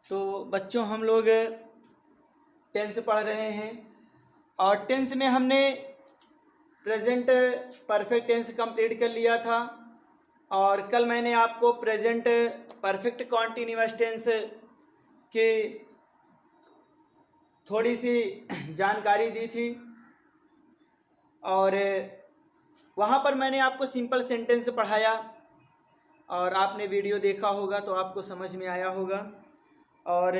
तो बच्चों हम लोग टेंस पढ़ रहे हैं और टेंस में हमने प्रेजेंट परफेक्ट टेंस कंप्लीट कर लिया था और कल मैंने आपको प्रेजेंट परफेक्ट कॉन्टिन्यूअस टेंस की थोड़ी सी जानकारी दी थी और वहाँ पर मैंने आपको सिंपल सेंटेंस पढ़ाया और आपने वीडियो देखा होगा तो आपको समझ में आया होगा। और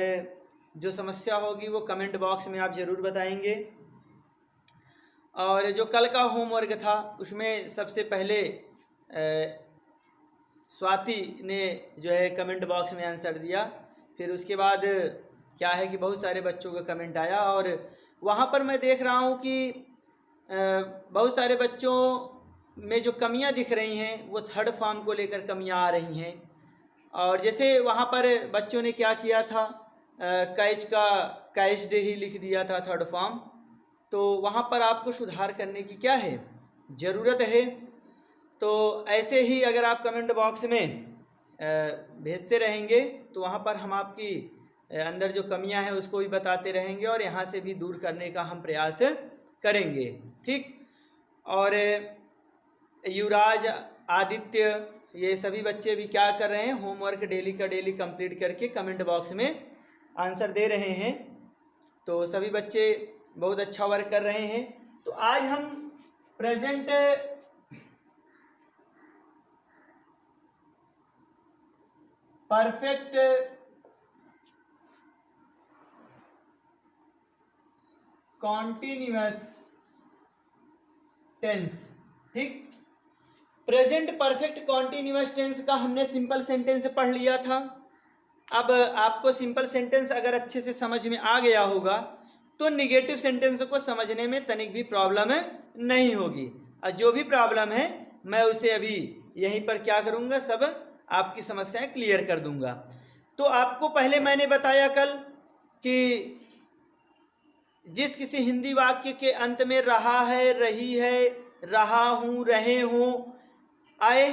जो समस्या होगी वो कमेंट बॉक्स में आप ज़रूर बताएंगे। और जो कल का होमवर्क था उसमें सबसे पहले स्वाति ने जो है कमेंट बॉक्स में आंसर दिया, फिर उसके बाद क्या है कि बहुत सारे बच्चों का कमेंट आया और वहाँ पर मैं देख रहा हूँ कि बहुत सारे बच्चों में जो कमियां दिख रही हैं वो थर्ड फॉर्म को लेकर कमियां आ रही हैं। और जैसे वहाँ पर बच्चों ने क्या किया था, कैच का कैच्ड ही लिख दिया था थर्ड फॉर्म, तो वहाँ पर आपको सुधार करने की क्या है ज़रूरत है। तो ऐसे ही अगर आप कमेंट बॉक्स में भेजते रहेंगे तो वहाँ पर हम आपकी अंदर जो कमियां हैं उसको भी बताते रहेंगे और यहाँ से भी दूर करने का हम प्रयास करेंगे, ठीक। और युवराज, आदित्य, ये सभी बच्चे भी क्या कर रहे हैं, होमवर्क डेली का डेली कंप्लीट करके कमेंट बॉक्स में आंसर दे रहे हैं। तो सभी बच्चे बहुत अच्छा वर्क कर रहे हैं। तो आज हम प्रेजेंट परफेक्ट कॉन्टिन्यूअस टेंस, ठीक। प्रेजेंट परफेक्ट कॉन्टिन्यूअस टेंस का हमने सिंपल सेंटेंस पढ़ लिया था। अब आपको सिंपल सेंटेंस अगर अच्छे से समझ में आ गया होगा तो निगेटिव सेंटेंस को समझने में तनिक भी प्रॉब्लम नहीं होगी। और जो भी प्रॉब्लम है मैं उसे अभी यहीं पर क्या करूँगा, सब आपकी समस्याएं क्लियर कर दूंगा। तो आपको पहले मैंने बताया कल कि जिस किसी हिंदी वाक्य के अंत में रहा है, रही है, रहा हूँ, रहे हों आए,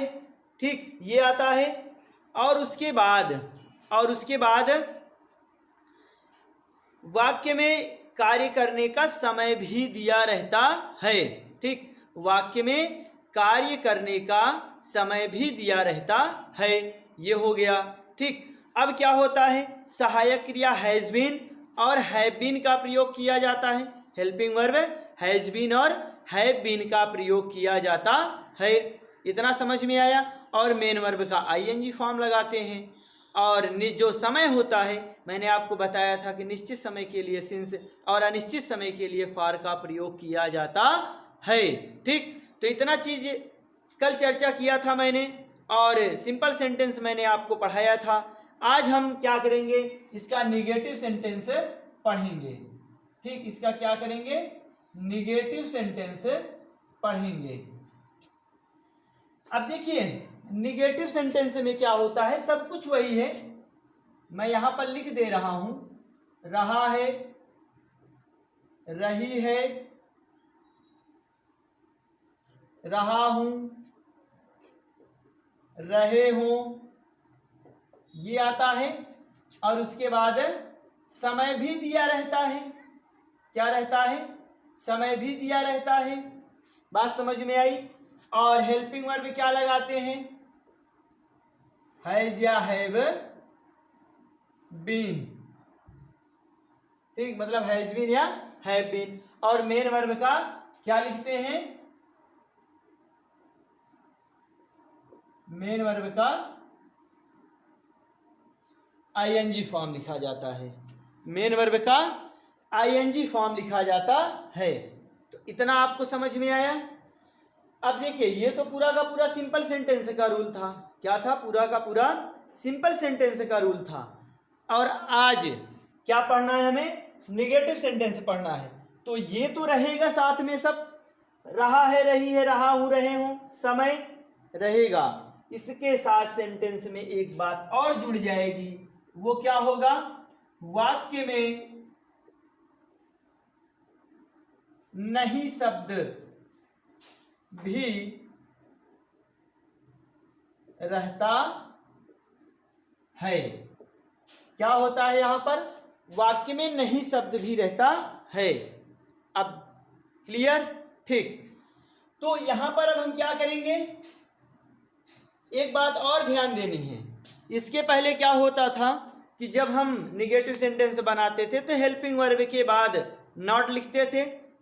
ठीक, ये आता है। और उसके बाद वाक्य में कार्य करने का समय भी दिया रहता है, ठीक। वाक्य में कार्य करने का समय भी दिया रहता है, ये हो गया, ठीक। अब क्या होता है, सहायक क्रिया हैज बीन और हैव बीन का प्रयोग किया जाता है। हेल्पिंग वर्ब हैज बीन और हैव बीन का प्रयोग किया जाता है, इतना समझ में आया। और मेन वर्ब का आईएनजी फॉर्म लगाते हैं। और जो समय होता है मैंने आपको बताया था कि निश्चित समय के लिए सिंस और अनिश्चित समय के लिए फॉर का प्रयोग किया जाता है, ठीक। तो इतना चीज कल चर्चा किया था मैंने और सिंपल सेंटेंस मैंने आपको पढ़ाया था। आज हम क्या करेंगे, इसका निगेटिव सेंटेंस पढ़ेंगे, ठीक। इसका क्या करेंगे, निगेटिव सेंटेंस पढ़ेंगे। अब देखिए निगेटिव सेंटेंस में क्या होता है, सब कुछ वही है, मैं यहां पर लिख दे रहा हूं, रहा है, रही है, रहा हूं, रहे हों, ये आता है। और उसके बाद समय भी दिया रहता है, क्या रहता है, समय भी दिया रहता है, बात समझ में आई। और हेल्पिंग वर्ब क्या लगाते हैं, हैज या हैव बीन, ठीक, मतलब हैज बीन या हैव बीन। और मेन वर्ब का क्या लिखते हैं, मेन वर्ब का आईएनजी फॉर्म लिखा जाता है, मेन वर्ब का आईएनजी फॉर्म लिखा जाता है। तो इतना आपको समझ में आया। अब देखिए ये तो पूरा का पूरा सिंपल सेंटेंस का रूल था, क्या था, पूरा का पूरा सिंपल सेंटेंस का रूल था। और आज क्या पढ़ना है, हमें निगेटिव सेंटेंस पढ़ना है। तो ये तो रहेगा साथ में सब, रहा है, रही है, रहा हूं, रहे हूं, समय रहेगा। इसके साथ सेंटेंस में एक बात और जुड़ जाएगी, वो क्या होगा, वाक्य में नहीं शब्द भी रहता है, क्या होता है यहाँ पर, वाक्य में नहीं शब्द भी रहता है। अब क्लियर, ठीक। तो यहाँ पर अब हम क्या करेंगे, एक बात और ध्यान देनी है। इसके पहले क्या होता था कि जब हम निगेटिव सेंटेंस बनाते थे तो हेल्पिंग वर्ब के बाद नॉट लिखते थे,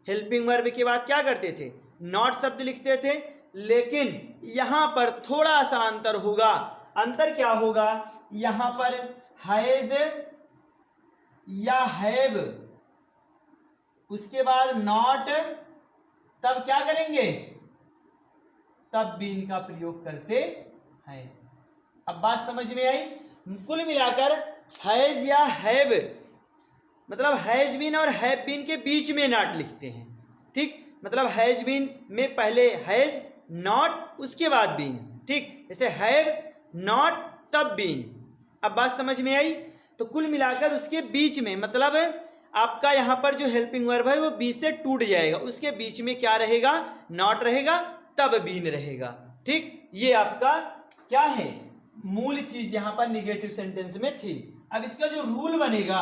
हेल्पिंग वर्ब के बाद क्या करते थे, नॉट शब्द लिखते थे। लेकिन यहाँ पर थोड़ा सा अंतर होगा। अंतर क्या होगा, यहाँ पर हैज या हैव, उसके बाद नॉट, तब क्या करेंगे, तब बीन का प्रयोग करते हैं। अब बात समझ में आई। कुल मिलाकर हैज या हैव मतलब हैज बीन और हैव बीन के बीच में नॉट लिखते हैं, ठीक। मतलब हैज बीन में पहले हैज, नॉट, उसके बाद बीन, ठीक। जैसे हैव नॉट तब बीन। अब बात समझ में आई। तो कुल मिलाकर उसके बीच में, मतलब आपका यहाँ पर जो हेल्पिंग वर्ब है वो बीच से टूट जाएगा, उसके बीच में क्या रहेगा, नॉट रहेगा, तब बीन रहेगा, ठीक। ये आपका क्या है, मूल चीज यहाँ पर निगेटिव सेंटेंस में थी। अब इसका जो रूल बनेगा,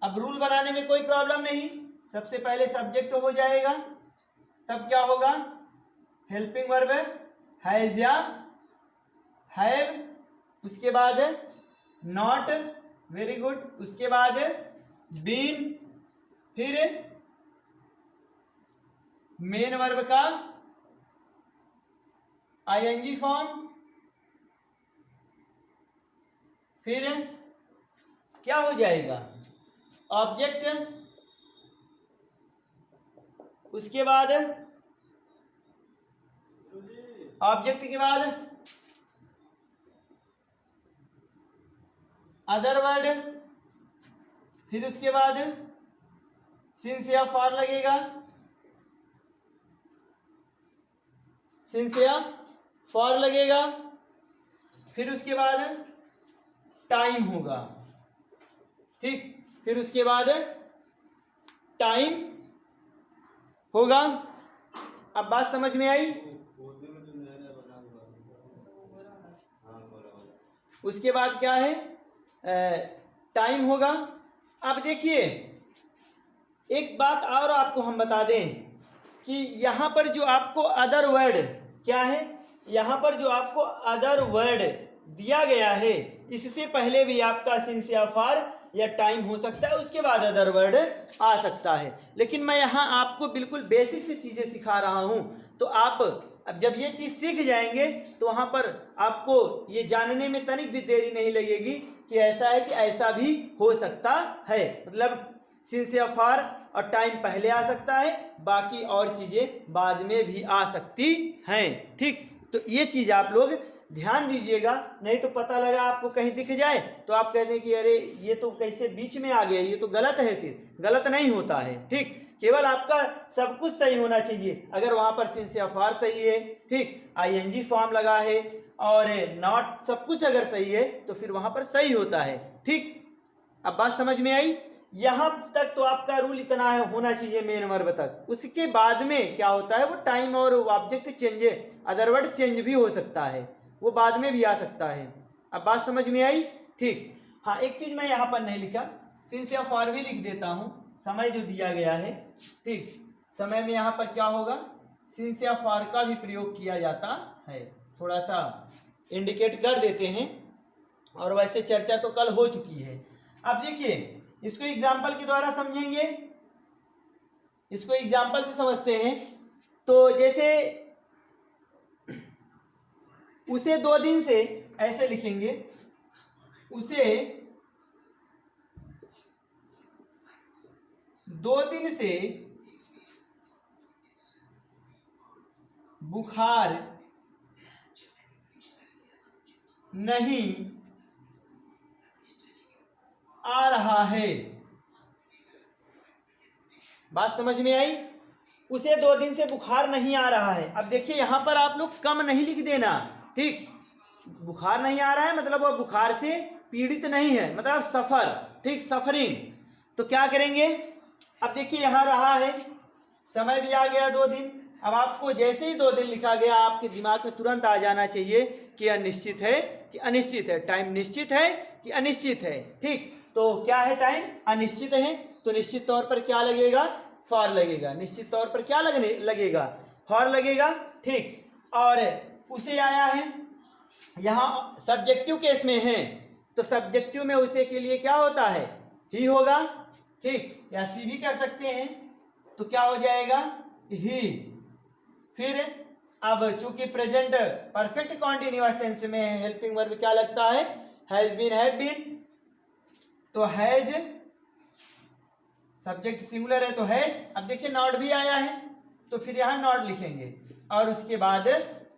अब रूल बनाने में कोई प्रॉब्लम नहीं। सबसे पहले सब्जेक्ट हो जाएगा, तब क्या होगा, हेल्पिंग वर्ब हैज या हैव, उसके बाद नॉट, वेरी गुड, उसके बाद बीन, फिर मेन वर्ब का आईएनजी फॉर्म, फिर क्या हो जाएगा, ऑब्जेक्ट, उसके बाद ऑब्जेक्ट के बाद अदर वर्ड, फिर उसके बाद सिंस या फॉर लगेगा, सिंस या फॉर लगेगा, फिर उसके बाद टाइम होगा, ठीक। फिर उसके बाद टाइम होगा। अब बात समझ में आई। उसके बाद क्या है, टाइम होगा। अब देखिए एक बात और आपको हम बता दें कि यहाँ पर जो आपको अदर वर्ड क्या है, यहाँ पर जो आपको अदर वर्ड दिया गया है, इससे पहले भी आपका सिंस या फॉर या टाइम हो सकता है, उसके बाद अदर वर्ड आ सकता है। लेकिन मैं यहाँ आपको बिल्कुल बेसिक से चीज़ें सिखा रहा हूँ, तो आप अब जब ये चीज़ सीख जाएंगे तो वहाँ पर आपको ये जानने में तनिक भी देरी नहीं लगेगी कि ऐसा है कि ऐसा भी हो सकता है। मतलब सिंस या फॉर और टाइम पहले आ सकता है, बाकी और चीज़ें बाद में भी आ सकती हैं, ठीक। तो ये चीज़ आप लोग ध्यान दीजिएगा, नहीं तो पता लगा आपको कहीं दिख जाए तो आप कहते हैं कि अरे ये तो कैसे बीच में आ गया, ये तो गलत है। फिर गलत नहीं होता है, ठीक। केवल आपका सब कुछ सही होना चाहिए। अगर वहाँ पर सिंस या फॉर सही है, ठीक, आईएनजी फॉर्म लगा है और नॉट, सब कुछ अगर सही है तो फिर वहाँ पर सही होता है, ठीक। अब बात समझ में आई। यहाँ तक तो आपका रूल इतना है, होना चाहिए मेन वर्ब तक। उसके बाद में क्या होता है, वो टाइम और object change, other word change भी हो सकता है, वो बाद में भी आ सकता है। अब बात समझ में आई, ठीक। हाँ, एक चीज मैं यहाँ पर नहीं लिखा, सिंस या फॉर भी लिख देता हूँ, समय जो दिया गया है, ठीक। समय में यहाँ पर क्या होगा, सिंस या फॉर का भी प्रयोग किया जाता है। थोड़ा सा इंडिकेट कर देते हैं, और वैसे चर्चा तो कल हो चुकी है। अब देखिए इसको एग्जाम्पल के द्वारा समझेंगे, इसको एग्जाम्पल से समझते हैं। तो जैसे उसे 2 दिन से, ऐसे लिखेंगे, उसे 2 दिन से बुखार नहीं आ रहा है। बात समझ में आई। उसे 2 दिन से बुखार नहीं आ रहा है। अब देखिए यहाँ पर आप लोग कम नहीं लिख देना, ठीक। बुखार नहीं आ रहा है मतलब वो बुखार से पीड़ित नहीं है, मतलब सफर, ठीक, सफरिंग। तो क्या करेंगे, अब देखिए यहाँ रहा है, समय भी आ गया 2 दिन। अब आपको जैसे ही 2 दिन लिखा गया आपके दिमाग में तुरंत आ जाना चाहिए कि अनिश्चित है कि अनिश्चित है, टाइम निश्चित है कि अनिश्चित है। ठीक, तो क्या है, टाइम अनिश्चित है, तो निश्चित तौर पर क्या लगेगा, फॉर लगेगा। निश्चित तौर पर क्या लगेगा, फॉर लगेगा। ठीक, और उसे आया है, यहाँ सब्जेक्टिव केस में है तो सब्जेक्टिव में उसे के लिए क्या होता है, ही होगा। ठीक, या सी भी कर सकते हैं, तो क्या हो जाएगा, ही। फिर अब चूंकि प्रेजेंट परफेक्ट कॉन्टिन्यूअस टेंस में हेल्पिंग वर्ब क्या लगता है, हैज बीन, हैव बीन, तो हैज सब्जेक्ट सिंगुलर है तो हैज। अब देखिए नॉट भी आया है तो फिर यहाँ नॉट लिखेंगे और उसके बाद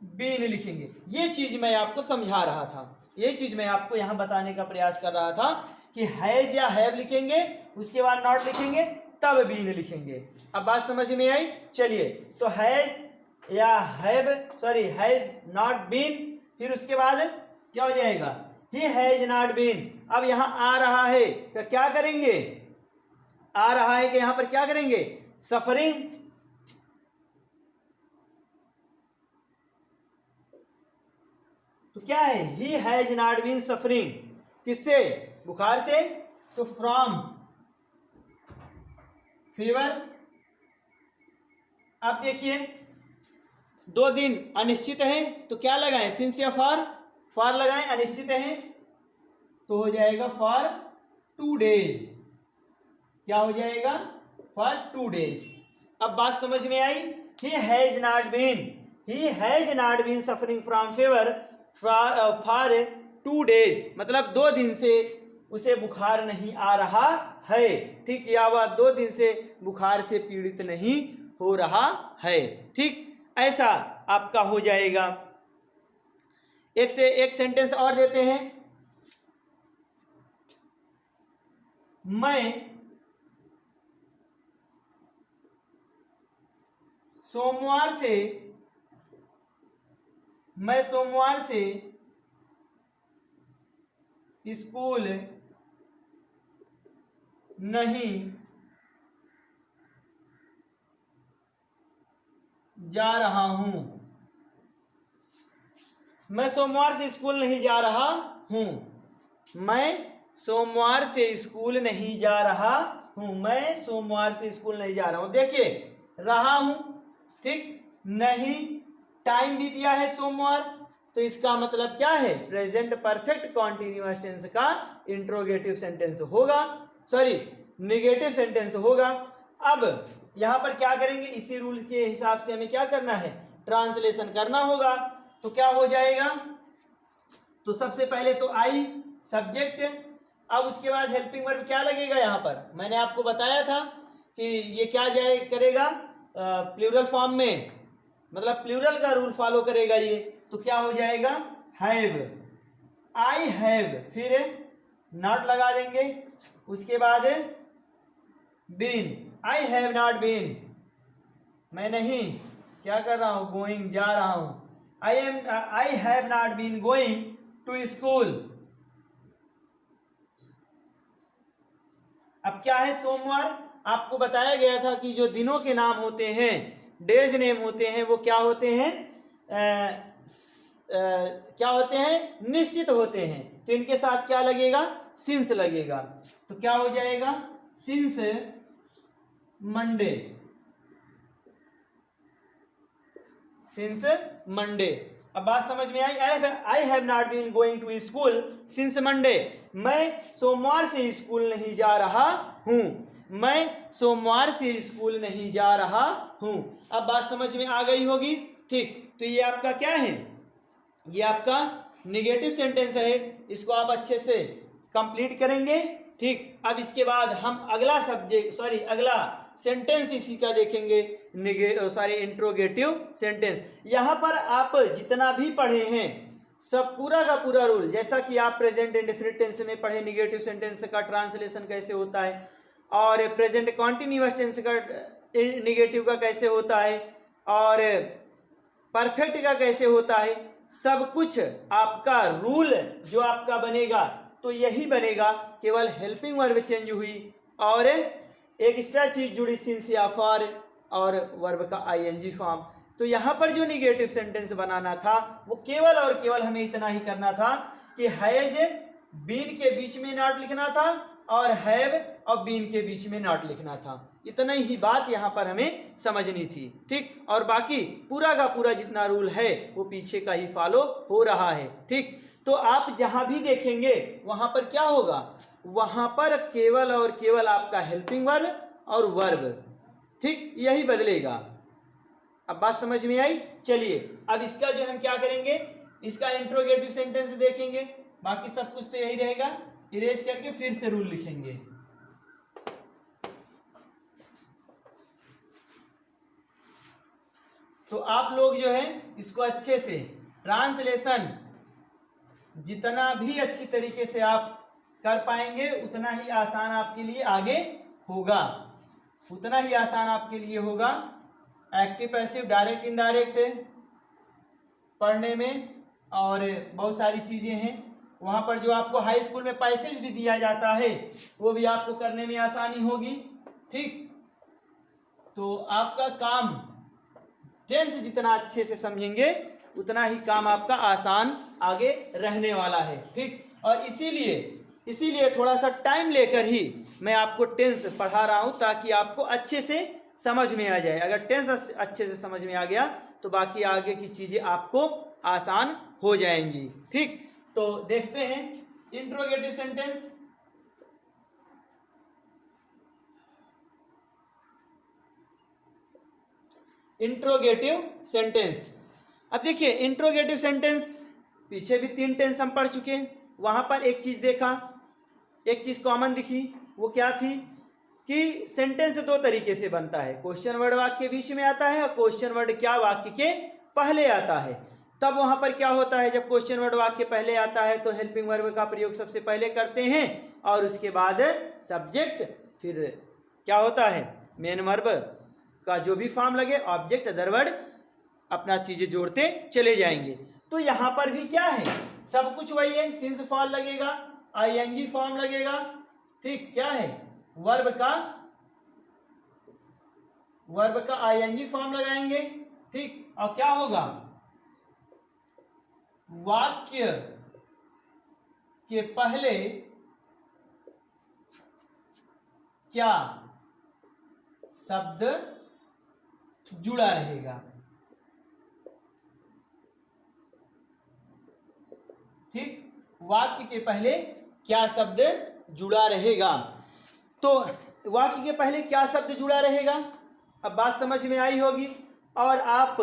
बीन लिखेंगे। ये चीज मैं आपको समझा रहा था, ये चीज मैं आपको यहाँ बताने का प्रयास कर रहा था कि हैज या हैव लिखेंगे, उसके बाद नॉट लिखेंगे, तब बीन लिखेंगे। अब बात समझ में आई। चलिए, तो हैज या have, sorry has not been, फिर उसके बाद क्या हो जाएगा, ही हैज नॉट बीन। अब यहाँ आ रहा है तो क्या करेंगे, आ रहा है कि यहाँ पर क्या करेंगे, सफरिंग। तो क्या है, he has not been suffering, किससे, बुखार से, तो फ्रॉम फीवर। अब देखिए 2 दिन अनिश्चित है तो क्या लगाएं, सिंस या फॉर लगाएं, अनिश्चित है तो हो जाएगा फॉर 2 डेज। क्या हो जाएगा, फॉर 2 डेज। अब बात समझ में आई। He has not been, he has not been suffering from fever for 2 days, मतलब 2 दिन से उसे बुखार नहीं आ रहा है। ठीक, या वह 2 दिन से बुखार से पीड़ित नहीं हो रहा है। ठीक, ऐसा आपका हो जाएगा। एक से एक सेंटेंस और देते हैं। मैं सोमवार से स्कूल नहीं जा रहा हूं। मैं सोमवार से स्कूल नहीं जा रहा हूं, मैं सोमवार से स्कूल नहीं जा रहा हूं, मैं सोमवार से स्कूल नहीं जा रहा हूं। देखिए रहा हूं, ठीक, नहीं, टाइम भी दिया है सोमवार, तो इसका मतलब क्या है, प्रेजेंट परफेक्ट कॉन्टिन्यूअस टेंस का इंट्रोगेटिव सेंटेंस होगा, सॉरी निगेटिव सेंटेंस होगा। अब यहां पर क्या करेंगे, इसी रूल के हिसाब से हमें क्या करना है, ट्रांसलेशन करना होगा। तो क्या हो जाएगा, तो सबसे पहले तो आई सब्जेक्ट, अब उसके बाद हेल्पिंग वर्ब क्या लगेगा, यहां पर मैंने आपको बताया था कि ये क्या जाए करेगा, प्लूरल फॉर्म में, मतलब प्लूरल का रूल फॉलो करेगा ये। तो क्या हो जाएगा, हैव, आई हैव, फिर नॉट लगा देंगे, उसके बाद been, I have not been, मैं नहीं क्या कर रहा हूं, गोइंग, जा रहा हूं, I have not been going to school. अब क्या है, सोमवार, आपको बताया गया था कि जो दिनों के नाम होते हैं, डेज नेम होते हैं, वो क्या होते हैं, क्या होते हैं, निश्चित होते हैं। तो इनके साथ क्या लगेगा, सिंस लगेगा। तो क्या हो जाएगा, सिंस मंडे, सिंस मंडे। अब बात समझ में आई। I have not been going to school since Monday, मैं सोमवार से स्कूल नहीं जा रहा हूं, मैं सोमवार से स्कूल नहीं जा रहा हूं। अब बात समझ में आ गई होगी। ठीक, तो ये आपका क्या है, ये आपका निगेटिव सेंटेंस है, इसको आप अच्छे से कंप्लीट करेंगे। ठीक, अब इसके बाद हम अगला सब्जेक्ट, सॉरी अगला सेंटेंस इसी का देखेंगे, इंट्रोगेटिव सेंटेंस। यहां पर आप जितना भी पढ़े हैं सब पूरा का पूरा रूल, जैसा कि आप प्रेजेंट इंडेफिनिट टेंस में पढ़े निगेटिव सेंटेंस का ट्रांसलेशन कैसे होता है, और प्रेजेंट कॉन्टिन्यूअस टेंस का निगेटिव का कैसे होता है, और परफेक्ट का कैसे होता है, सब कुछ आपका रूल जो आपका बनेगा तो यही बनेगा, केवल हेल्पिंग वर्ब चेंज हुई और एक एक्स्ट्रा चीज जुड़ी, सिंस या फॉर और वर्ब का आईएनजी फॉर्म। तो यहाँ पर जो निगेटिव सेंटेंस बनाना था वो केवल और केवल हमें इतना ही करना था कि हैज बीन के बीच में नॉट लिखना था और हैव और बीन के बीच में नॉट लिखना था। इतना ही बात यहाँ पर हमें समझनी थी, ठीक। और बाकी पूरा का पूरा जितना रूल है वो पीछे का ही फॉलो हो रहा है, ठीक। तो आप जहाँ भी देखेंगे वहाँ पर क्या होगा, वहाँ पर केवल और केवल आपका हेल्पिंग वर्ब और वर्ब, ठीक, यही बदलेगा। अब बात समझ में आई। चलिए अब इसका जो हम क्या करेंगे, इसका इंट्रोगेटिव सेंटेंस देखेंगे, बाकी सब कुछ तो यही रहेगा। इरेज करके फिर से रूल लिखेंगे। तो आप लोग जो है इसको अच्छे से ट्रांसलेशन जितना भी अच्छी तरीके से आप कर पाएंगे उतना ही आसान आपके लिए आगे होगा, उतना ही आसान आपके लिए होगा एक्टिव पैसिव डायरेक्ट इनडायरेक्ट पढ़ने में। और बहुत सारी चीज़ें हैं वहाँ पर जो आपको हाई स्कूल में पैसेज भी दिया जाता है वो भी आपको करने में आसानी होगी, ठीक। तो आपका काम टेंस जितना अच्छे से समझेंगे उतना ही काम आपका आसान आगे रहने वाला है, ठीक। और इसीलिए थोड़ा सा टाइम लेकर ही मैं आपको टेंस पढ़ा रहा हूँ ताकि आपको अच्छे से समझ में आ जाए। अगर टेंस अच्छे से समझ में आ गया तो बाकी आगे की चीज़ें आपको आसान हो जाएंगी, ठीक। तो देखते हैं इंट्रोगेटिव सेंटेंस। इंट्रोगेटिव सेंटेंस, अब देखिए इंट्रोगेटिव सेंटेंस पीछे भी 3 टेंस हम पढ़ चुके हैं। वहां पर एक चीज देखा, एक चीज कॉमन दिखी, वो क्या थी कि सेंटेंस 2 तरीके से बनता है, क्वेश्चन वर्ड वाक्य के बीच में आता है और क्वेश्चन वर्ड क्या वाक्य के पहले आता है। तब वहां पर क्या होता है, जब क्वेश्चन वर्ड वाक्य पहले आता है तो हेल्पिंग वर्ब का प्रयोग सबसे पहले करते हैं और उसके बाद सब्जेक्ट, फिर क्या होता है मेन वर्ब का जो भी फॉर्म लगे, ऑब्जेक्ट, अदर वर्ड, अपना चीजें जोड़ते चले जाएंगे। तो यहाँ पर भी क्या है, सब कुछ वही है, सिंस फॉर्म लगेगा, आईएनजी फॉर्म लगेगा, ठीक। क्या है वर्ब का आईएनजी फॉर्म लगाएंगे, ठीक। और क्या होगा, वाक्य के पहले क्या शब्द जुड़ा रहेगा, ठीक। वाक्य के पहले क्या शब्द जुड़ा रहेगा। तो वाक्य के पहले क्या शब्द जुड़ा रहेगा, अब बात समझ में आई होगी। और आप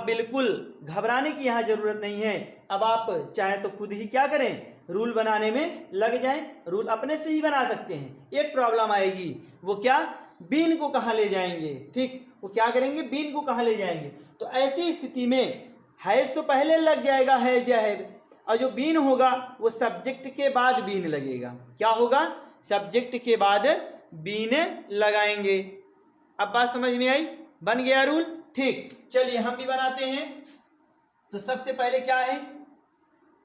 बिल्कुल घबराने की यहाँ जरूरत नहीं है। अब आप चाहे तो खुद ही क्या करें, रूल बनाने में लग जाएं। रूल अपने से ही बना सकते हैं। एक प्रॉब्लम आएगी, वो क्या, बीन को कहाँ ले जाएंगे, ठीक। वो क्या करेंगे, बीन को कहाँ ले जाएंगे। तो ऐसी स्थिति में हैज तो पहले लग जाएगा, हैज या हैव, और जो बीन होगा वो सब्जेक्ट के बाद बीन लगेगा। क्या होगा, सब्जेक्ट के बाद बीन लगाएंगे। अब बात समझ में आई, बन गया रूल, ठीक। चलिए हम भी बनाते हैं। तो सबसे पहले क्या है,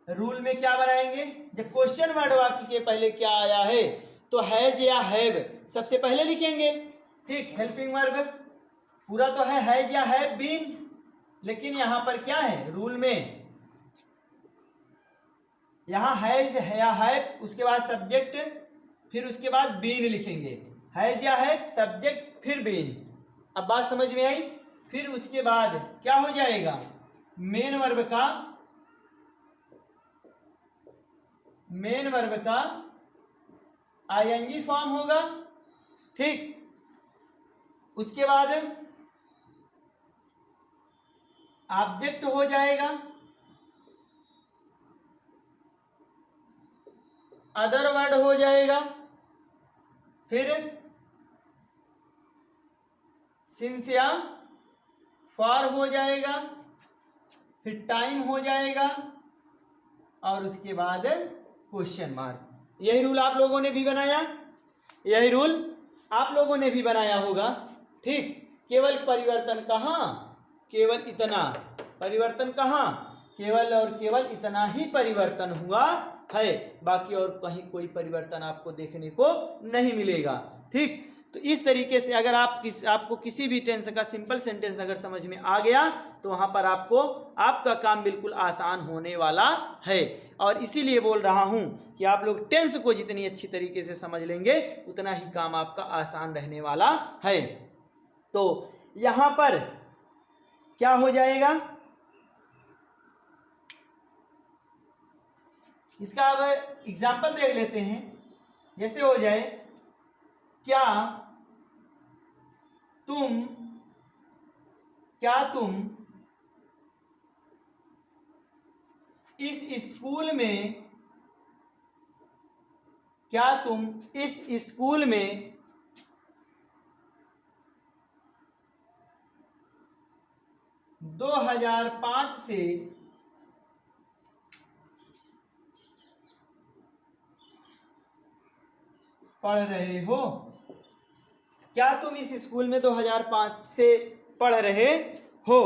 रूल में क्या बनाएंगे, जब क्वेश्चन वर्ड वाक्य के पहले क्या आया है तो हैज या हैव सबसे पहले लिखेंगे, ठीक। हेल्पिंग वर्ब पूरा तो है हैज या हैव बीन, लेकिन यहां पर क्या है रूल में, यहां हैज या हैव, उसके बाद सब्जेक्ट, फिर उसके बाद बीन लिखेंगे, हैज या हैव सब्जेक्ट फिर बीन। अब बात समझ में आई। फिर उसके बाद क्या हो जाएगा, मेन वर्ब का आईएनजी फॉर्म होगा, ठीक। उसके बाद ऑब्जेक्ट हो जाएगा, अदर वर्ड हो जाएगा, फिर सिंस या फॉर हो जाएगा, फिर टाइम हो जाएगा और उसके बाद क्वेश्चन मार्क। यही रूल आप लोगों ने भी बनाया, यही रूल आप लोगों ने भी बनाया होगा, ठीक। केवल परिवर्तन कहाँ, केवल इतना परिवर्तन कहाँ, केवल और केवल इतना ही परिवर्तन हुआ है, बाकी और कहीं कोई परिवर्तन आपको देखने को नहीं मिलेगा, ठीक। तो इस तरीके से अगर आपको किसी भी टेंस का सिंपल सेंटेंस अगर समझ में आ गया तो वहाँ पर आपका काम बिल्कुल आसान होने वाला है। और इसीलिए बोल रहा हूँ कि आप लोग टेंस को जितनी अच्छी तरीके से समझ लेंगे उतना ही काम आपका आसान रहने वाला है। तो यहाँ पर क्या हो जाएगा, इसका अब एग्जाम्पल देख लेते हैं। जैसे हो जाए, क्या तुम इस स्कूल में 2005 से पढ़ रहे हो? क्या तुम इस स्कूल में 2005 से पढ़ रहे हो?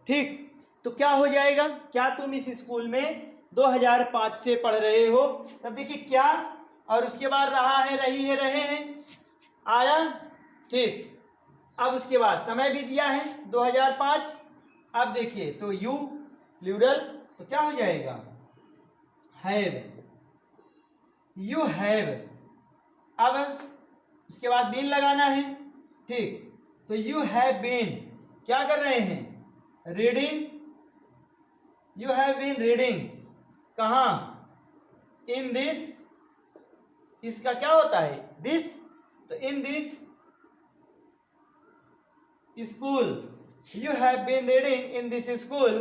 ठीक, तो क्या हो जाएगा, क्या तुम इस स्कूल में 2005 से पढ़ रहे हो? तब देखिए क्या, और उसके बाद रहा है, रही है, रहे हैं, आया। ठीक, अब उसके बाद समय भी दिया है 2005। अब देखिए तो यू प्लूरल, तो क्या हो जाएगा, हैव, यू हैव। अब उसके बाद बीन लगाना है। ठीक, तो यू हैव बीन क्या कर रहे हैं, reading, you have been reading, कहाँ, इन दिस, इसका क्या होता है, दिस, तो in this school, you have been reading in this school.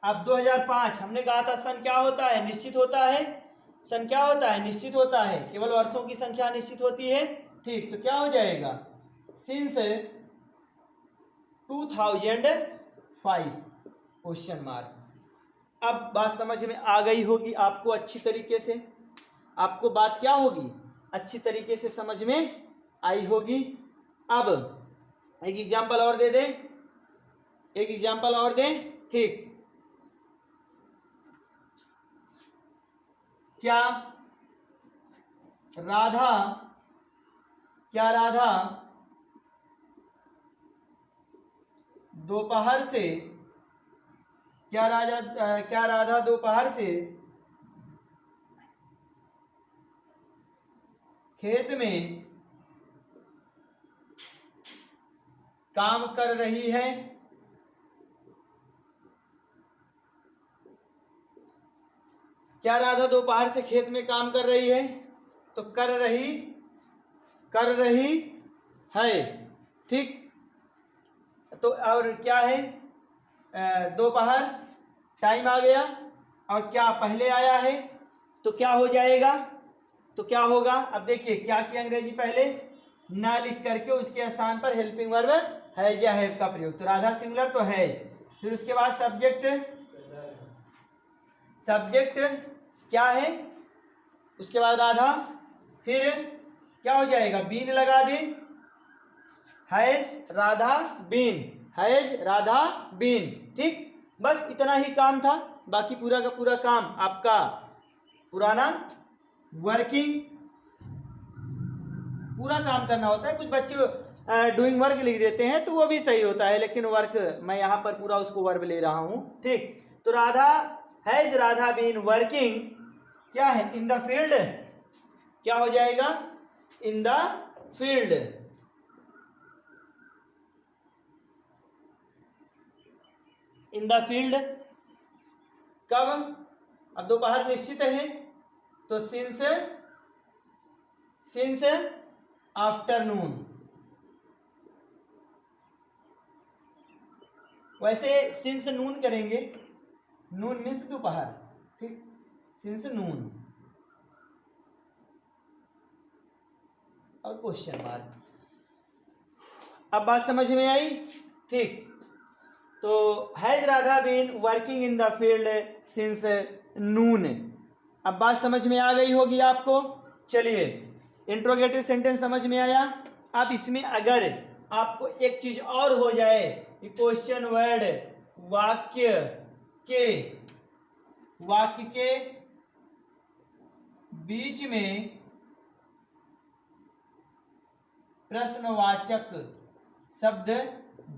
अब 2005 हमने कहा था सन क्या होता है, निश्चित होता है, सन क्या होता है, निश्चित होता है, केवल वर्षों की संख्या निश्चित होती है। ठीक, तो क्या हो जाएगा, सिंस 2005 क्वेश्चन मार्क। अब बात समझ में आ गई होगी आपको अच्छी तरीके से, आपको बात क्या होगी, अच्छी तरीके से समझ में आई होगी। अब एक एग्जांपल और दे दें, एक एग्जांपल और दें। ठीक, क्या राधा दोपहर से, क्या राधा दोपहर से खेत में काम कर रही है? क्या राधा दोपहर से खेत में काम कर रही है? तो कर रही है। ठीक, तो और क्या है, दोपहर टाइम आ गया, और क्या पहले आया है, तो क्या हो जाएगा, तो क्या होगा, अब देखिए क्या की अंग्रेजी पहले ना लिख करके उसके स्थान पर हेल्पिंग वर्ब हैज या हैव का प्रयोग, तो राधा सिंगुलर तो हैज, फिर उसके बाद सब्जेक्ट क्या है, उसके बाद राधा, फिर क्या हो जाएगा, बीन लगा दे, has Radha been, has Radha been. ठीक, बस इतना ही काम था, बाकी पूरा का पूरा काम आपका पुराना वर्किंग पूरा काम करना होता है। कुछ बच्चे डूइंग वर्क लिख देते हैं तो वो भी सही होता है, लेकिन वर्क मैं यहाँ पर पूरा उसको वर्ब ले रहा हूँ। ठीक, तो Radha has Radha been working क्या है, इन द फील्ड, क्या हो जाएगा, in the field. In the field कब, अब दोपहर निश्चित है तो सिंस आफ्टरनून, वैसे सिंस नून करेंगे, नून मीन्स दोपहर। ठीक, सिंस नून और क्वेश्चन मार्क। अब बात समझ में आई? ठीक, तो has Radha been working in the field since noon. अब बात समझ में आ गई होगी आपको। चलिए, इंट्रोगेटिव सेंटेंस समझ में आया। अब इसमें अगर आपको एक चीज और हो जाए कि क्वेश्चन वर्ड वाक्य के बीच में प्रश्नवाचक शब्द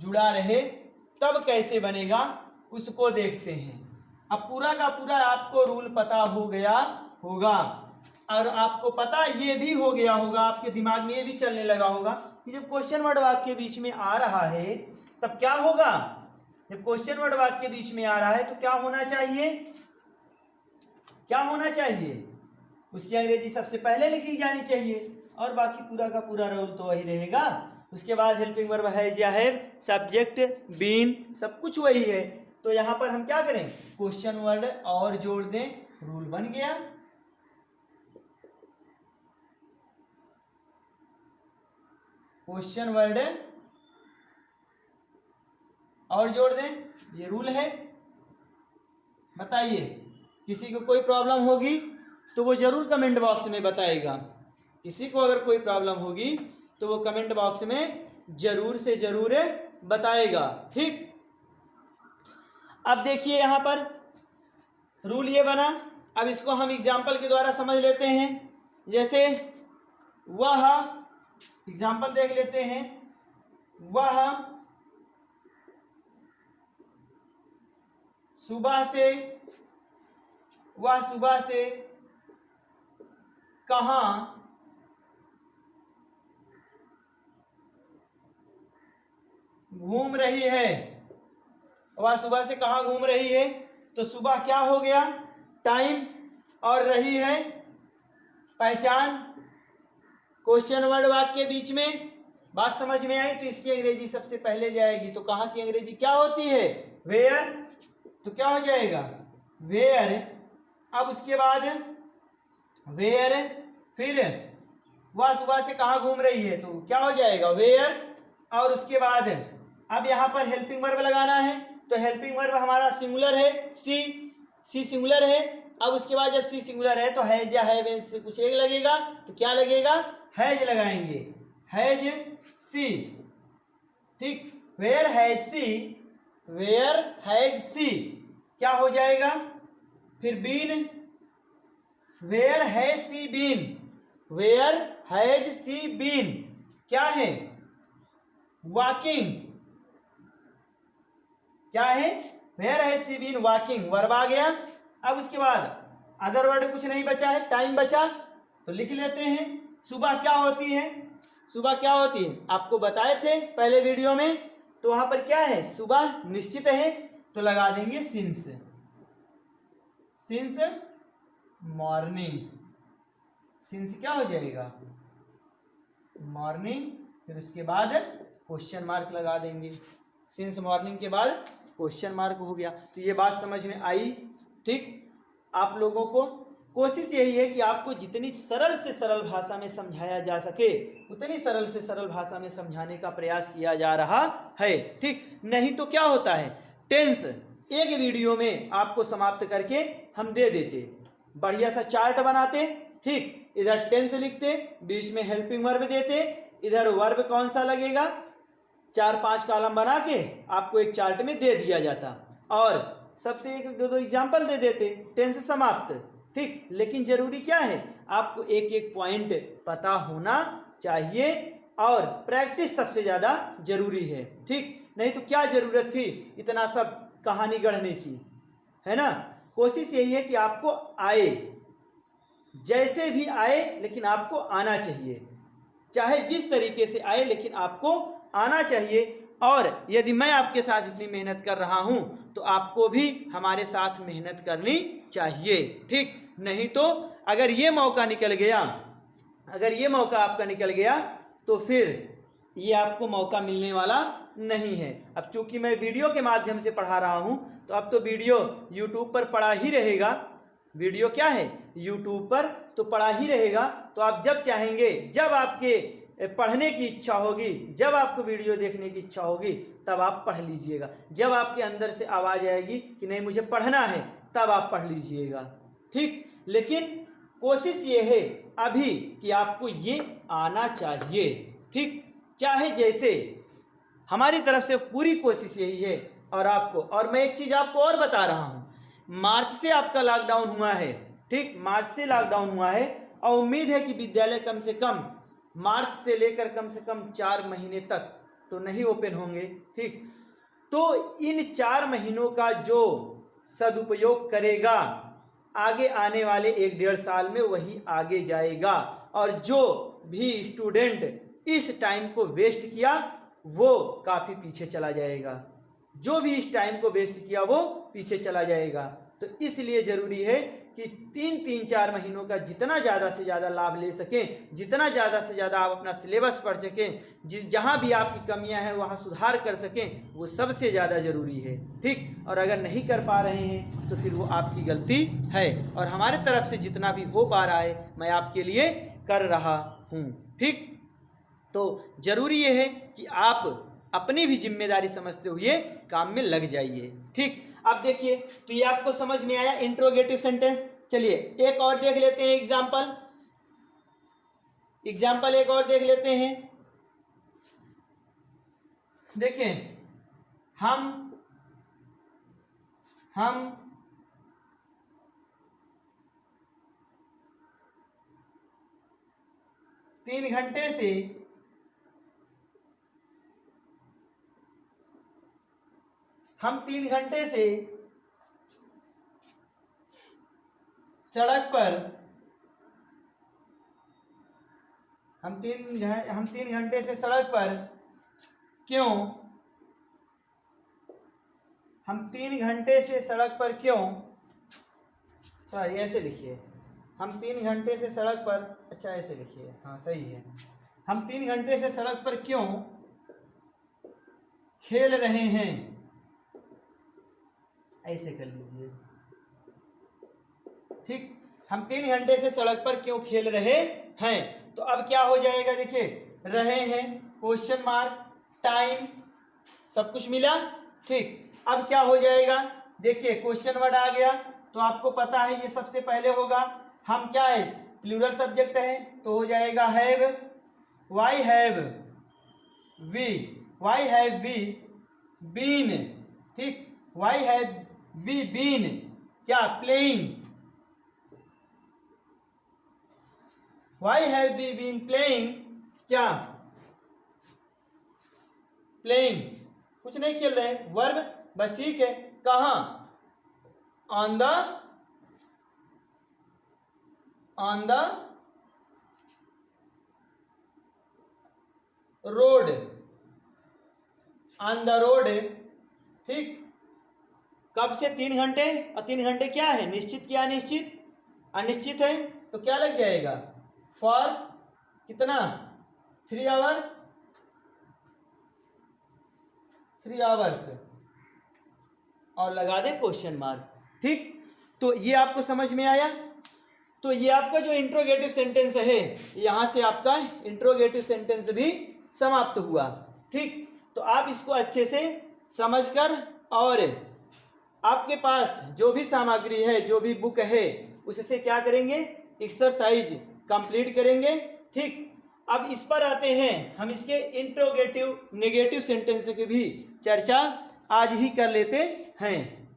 जुड़ा रहे तब कैसे बनेगा उसको देखते हैं। अब पूरा का पूरा आपको रूल पता हो गया होगा और आपको पता ये भी हो गया होगा, आपके दिमाग में ये भी चलने लगा होगा कि जब क्वेश्चन वर्ड वाक्य बीच में आ रहा है तब क्या होगा। जब क्वेश्चन वर्ड वाक्य बीच में आ रहा है तो क्या होना चाहिए, क्या होना चाहिए, उसकी अंग्रेजी सबसे पहले लिखी जानी चाहिए और बाकी पूरा का पूरा रूल तो वही रहेगा। उसके बाद हेल्पिंग वर्ब हैज या हैव, सब्जेक्ट बीन, सब कुछ वही है। तो यहाँ पर हम क्या करें, क्वेश्चन वर्ड और जोड़ दें, रूल बन गया। क्वेश्चन वर्ड और जोड़ दें, ये रूल है। बताइए, किसी को कोई प्रॉब्लम होगी तो वो जरूर कमेंट बॉक्स में बताएगा। किसी को अगर कोई प्रॉब्लम होगी तो वो कमेंट बॉक्स में जरूर से जरूर बताएगा। ठीक, अब देखिए यहाँ पर रूल ये बना। अब इसको हम एग्जाम्पल के द्वारा समझ लेते हैं। जैसे वह, एग्जाम्पल देख लेते हैं, वह सुबह से कहाँ घूम रही है। वह सुबह से कहाँ घूम रही है, तो सुबह क्या हो गया, टाइम, और रही है पहचान। क्वेश्चन वर्ड वाक्य के बीच में, बात समझ में आई तो इसकी अंग्रेजी सबसे पहले जाएगी। तो कहाँ की अंग्रेजी क्या होती है, वेयर, तो क्या हो जाएगा वेयर। अब उसके बाद वेयर, फिर वह सुबह से कहाँ घूम रही है तो क्या हो जाएगा वेयर। और उसके बाद अब यहाँ पर हेल्पिंग वर्ब लगाना है, तो हेल्पिंग वर्ब हमारा सिंगुलर है, सी सिंगुलर है। अब उसके बाद जब सी सिंगुलर है तो हैज या हैव से कुछ एक लगेगा, तो क्या लगेगा, हैज लगाएंगे, हैज सी। ठीक, where has she, where has she क्या हो जाएगा, फिर been, where has she been, where has she been क्या है, वॉकिंग, क्या है, where has she been walking, verb आ गया। अब उसके बाद अदर वर्ड कुछ नहीं बचा है, टाइम बचा, तो लिख लेते हैं। सुबह क्या होती है, सुबह क्या होती है आपको बताए थे पहले वीडियो में, तो वहां पर क्या है, सुबह निश्चित है, तो लगा देंगे सिंस, सिंस मॉर्निंग, सिंस क्या हो जाएगा मॉर्निंग, फिर उसके बाद क्वेश्चन मार्क लगा देंगे, सिंस मॉर्निंग के बाद क्वेश्चन मार्क हो गया। तो ये बात समझ में आई। ठीक, आप लोगों को कोशिश यही है कि आपको जितनी सरल से सरल भाषा में समझाया जा सके उतनी सरल से सरल भाषा में समझाने का प्रयास किया जा रहा है। ठीक, नहीं तो क्या होता है, टेंस एक वीडियो में आपको समाप्त करके हम दे देते, बढ़िया सा चार्ट बनाते। ठीक, इधर टेंस लिखते, बीच में हेल्पिंग वर्ब देते, इधर वर्ब कौन सा लगेगा 4-5 कॉलम बना के आपको एक चार्ट में दे दिया जाता और सबसे एक दो एग्जाम्पल दे देते, टेंस समाप्त। ठीक, लेकिन जरूरी क्या है, आपको एक एक पॉइंट पता होना चाहिए और प्रैक्टिस सबसे ज़्यादा जरूरी है। ठीक, नहीं तो क्या जरूरत थी इतना सब कहानी गढ़ने की, है ना। कोशिश यही है कि आपको आए, जैसे भी आए लेकिन आपको आना चाहिए, चाहे जिस तरीके से आए लेकिन आपको आना चाहिए। और यदि मैं आपके साथ इतनी मेहनत कर रहा हूं तो आपको भी हमारे साथ मेहनत करनी चाहिए। ठीक, नहीं तो अगर ये मौका निकल गया, अगर ये मौका आपका निकल गया तो फिर ये आपको मौका मिलने वाला नहीं है। अब चूंकि मैं वीडियो के माध्यम से पढ़ा रहा हूं तो अब तो वीडियो यूट्यूब पर पड़ा ही रहेगा, वीडियो क्या है यूट्यूब पर तो पड़ा ही रहेगा। तो आप जब चाहेंगे, जब आपके पढ़ने की इच्छा होगी, जब आपको वीडियो देखने की इच्छा होगी तब आप पढ़ लीजिएगा। जब आपके अंदर से आवाज़ आएगी कि नहीं मुझे पढ़ना है तब आप पढ़ लीजिएगा। ठीक, लेकिन कोशिश ये है अभी कि आपको ये आना चाहिए। ठीक, चाहे जैसे, हमारी तरफ से पूरी कोशिश यही है। और मैं एक चीज़ आपको और बता रहा हूँ, मार्च से आपका लॉकडाउन हुआ है। ठीक, मार्च से लॉकडाउन हुआ है और उम्मीद है कि विद्यालय कम से कम मार्च से लेकर कम से कम 4 महीने तक तो नहीं ओपन होंगे। ठीक, तो इन 4 महीनों का जो सदुपयोग करेगा आगे आने वाले 1-1.5 साल में वही आगे जाएगा, और जो भी स्टूडेंट इस टाइम को वेस्ट किया वो काफ़ी पीछे चला जाएगा, जो भी इस टाइम को वेस्ट किया वो पीछे चला जाएगा। तो इसलिए ज़रूरी है कि 3-4 महीनों का जितना ज़्यादा से ज़्यादा लाभ ले सकें, जितना ज़्यादा से ज़्यादा आप अपना सिलेबस पढ़ सकें, जहाँ भी आपकी कमियां हैं वहाँ सुधार कर सकें, वो सबसे ज़्यादा ज़रूरी है। ठीक, और अगर नहीं कर पा रहे हैं तो फिर वो आपकी गलती है, और हमारे तरफ से जितना भी हो पा रहा है मैं आपके लिए कर रहा हूँ। ठीक, तो ज़रूरी ये है कि आप अपनी भी जिम्मेदारी समझते हुए काम में लग जाइए। ठीक, अब देखिए, तो ये आपको समझ में आया इंट्रोगेटिव सेंटेंस। चलिए एक और देख लेते हैं एग्जाम्पल एक और देख लेते हैं। देखिए, हम 3 घंटे से सड़क पर हम 3 घंटे से सड़क पर क्यों सॉरी ऐसे लिखिए, हम 3 घंटे से सड़क पर, अच्छा ऐसे लिखिए, हाँ सही है, हम 3 घंटे से सड़क पर क्यों खेल रहे हैं, ऐसे कर लीजिए। ठीक, हम 3 घंटे से सड़क पर क्यों खेल रहे हैं, तो अब क्या हो जाएगा, देखिए रहे हैं क्वेश्चन मार्क, टाइम, सब कुछ मिला। ठीक, अब क्या हो जाएगा, देखिए क्वेश्चन वर्ड आ गया, तो आपको पता है ये सबसे पहले होगा, हम क्या है प्लूरल सब्जेक्ट है, तो हो जाएगा have, why have we been. ठीक, वाई हैव वी बीन क्या playing, why have we been playing क्या प्लेइंग, कुछ नहीं खेल रहे, वर्ब बस। ठीक है, कहाँ, ऑन द रोड, ठीक, कब से 3 घंटे, और 3 घंटे क्या है, निश्चित क्या अनिश्चित, अनिश्चित है, तो क्या लग जाएगा, फॉर कितना 3 आवर्स, और लगा दे क्वेश्चन मार्क। ठीक, तो ये आपको समझ में आया। तो ये आपका जो इंट्रोगेटिव सेंटेंस है, यहाँ से आपका इंट्रोगेटिव सेंटेंस भी समाप्त हुआ। ठीक, तो आप इसको अच्छे से समझकर, और आपके पास जो भी सामग्री है, जो भी बुक है, उससे क्या करेंगे, एक्सरसाइज कंप्लीट करेंगे। ठीक, अब इस पर आते हैं, हम इसके इंट्रोगेटिव नेगेटिव सेंटेंस की भी चर्चा आज ही कर लेते हैं।